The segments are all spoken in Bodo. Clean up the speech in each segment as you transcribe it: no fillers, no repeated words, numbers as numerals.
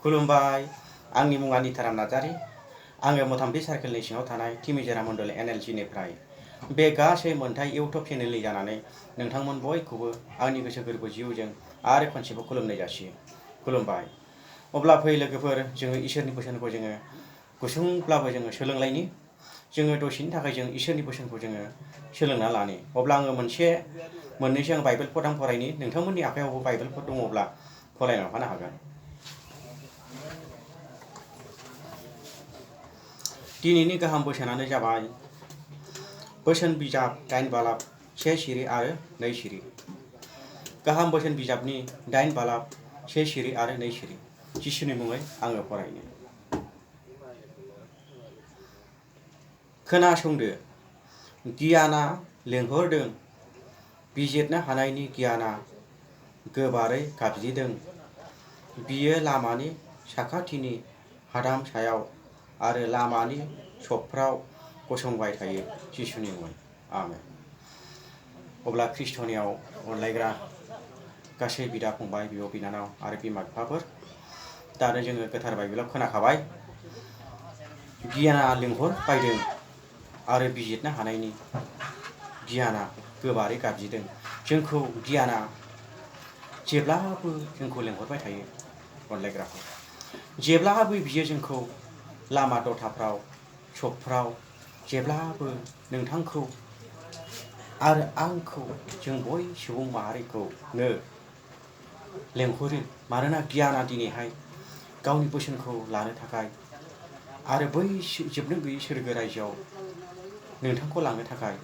खुलुमबाय आंनि मुङा निताराम नार्जारी आङो मथामबी सार्केलनि सिङाव थानाय टिमिजरा मण्डल NLC-निफ्राय बे गासै मोनथाय इउटुब चेनेलनि जानानै नोंथांमोन बयखौबो आंनि गोसो गोरबो जिउजों आरो खनसेबाव खुलुमनाय जासियो। खुलुमबाय। अब्ला फै लोगोफोर जोङो इसोरनि बोसोनखौ जोङो गुसुंब्लाबो जोङो सोलोंलायनि जोङो दसेनि थाखाय जों इसोरनि बोसोनखौ जोङो सोलोंना लानि। अब्ला आङो मोननैसो आं बाइबेल खथां फरायनि नोंथांमोननि आखायावबो बाइबेलफोर दङब्ला फरायलांफानो हागोन। दिनैनि गाहाम बोसोनानो जाबाय बोसोन बिजाब 8 बालाब 1 सिरि आरो 2 सिरि। गाहाम बोसोन बिजाबनि 8 बालाब 1 सिरि आरो 2 सिरि जिसुनि मुङै आङो फरायनो। खोनासंदो, गियाना लेंहरदों, बिजिरनो हानायनि गियाना गोबारै गाबज्रिदों। बियो लामानि साखाथिनि हादाम सायाव आरो लामानि चकफ्राव गसंबाय थायो। जिसुनि मुङै आमेन। अब्ला ख्रिस्टनियाव अनलायग्रा गासै बिदा फंबाय, बिब' बिनानाव आरो बिमा बिफाफोर, दानो जोङो गोथार बाइबेलाव खोनाखाबाय गियाना लिंहरबायदों आरो बिजिरनो हानायनि गियाना गोबारै गाबज्रिदों। जोंखौ गियाना जेब्लाबो जोंखौ लेंहरबाय थायो अनलायग्राखौ। जेब्लाबो बियो जोंखौ लामा दथाफ्राव चकफ्राव जेब्लाबो नोंथांखौ आरो आंखौ जों बय सुबुं माहारिखौनो लेंहरो। मानोना गियाना दिनैहाय गावनि बोसोनखौ लानो थाखाय आरो बै जोबनो गैयै सोरगो रायजोआव नोंथांखौ लांनो थाखाय।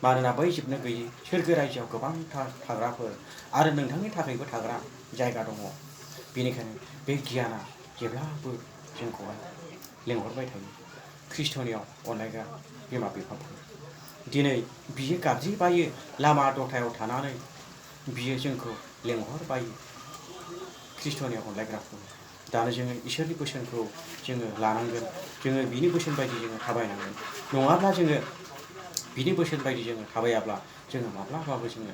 मानोना बै जोबनो गैयै सोरगो रायजोआव गोबांथार थाग्राफोर आरो नोंथांनि थाखायबो थाग्रा जायगा दङ। बेनिखायनो बे गियाना जेब्लाबो जोंखौहाय लेंहरबाय थायो। ख्रिस्टनियाव अनलायग्रा बिमा बिफाफोर, दिनै बियो गाबज्रिबायो लामा दथायाव थानानै बियो जोंखौ लेंहरबायो ख्रिस्टनियाव अनलायग्राखौ। दानो जोङो इसोरनि बोसोनखौ जोङो लानांगोन। जोङो बिनि बोसोन बायदि जोङो थाबायनांगोन। नङाब्ला जोङो बिनि बोसोन बायदि जोङो थाबायाब्ला जोङो माब्लाबाबो जोङो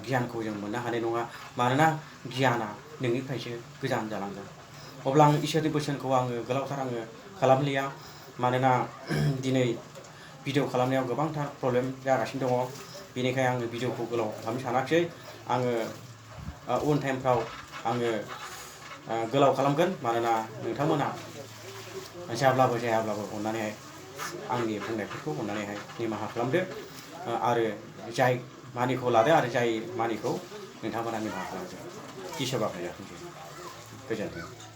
गियानखौ जों मोननो हानाय नङा। मानोना गियाना नोंनिफ्रायसो गोजान जालांगोन। अब्ला आं इसोरनि बोसोनखौ आङो गोलावथार खालामलिया। मानोना दिनै भिडिअ खालामनायाव गोबांथार प्रब्लेम जागासिनो दङ। बेनिखायनो आङो भिडिअखौ गोलाव खालामनो सानाखिसै। आङो उन टाइमफ्राव आङो गोलाव खालामगोन। मानोना नोंथांमोना जाब्लाबो जायाब्लाबो अननानैहाय आंनि बुंनायफोरखौ अननानैहाय निमाहा खालामदो आरो जाय मानिखौ लादो आरो जाय मानिखौ नोंथांमोना निमाहा खालामदो। इसोर बाखनाय जाथोंसै। गोजोन्थों।